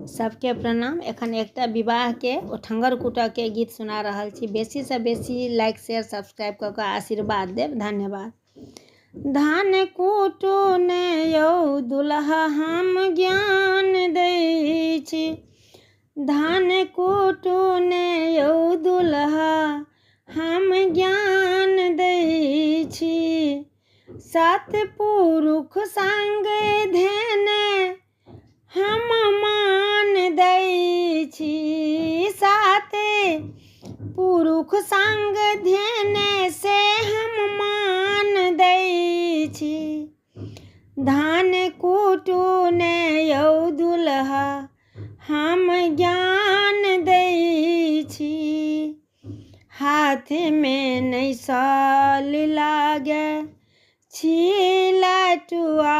सबके प्रणाम। एखन एकटा विवाह के ओठंगर कूटऽ के गीत सुना रहल छी। बेसी से बेसी लाइक शेयर सब्सक्राइब कऽ के आशीर्वाद देव। धन्यवाद। धान कूटू ने यौ दुल्हा हम ज्ञान दै छी। धान कूटू ने यौ दुल्हा हम ज्ञान दै छी। सात पुरुष संग धेने हम मान दै छी। सात पुरुष संग धेने से हम मान दै छी। धान कूटू ने यौ दुल्हा हम ज्ञान दै छी। हाथ में नहीं साल लागे छी लटुआ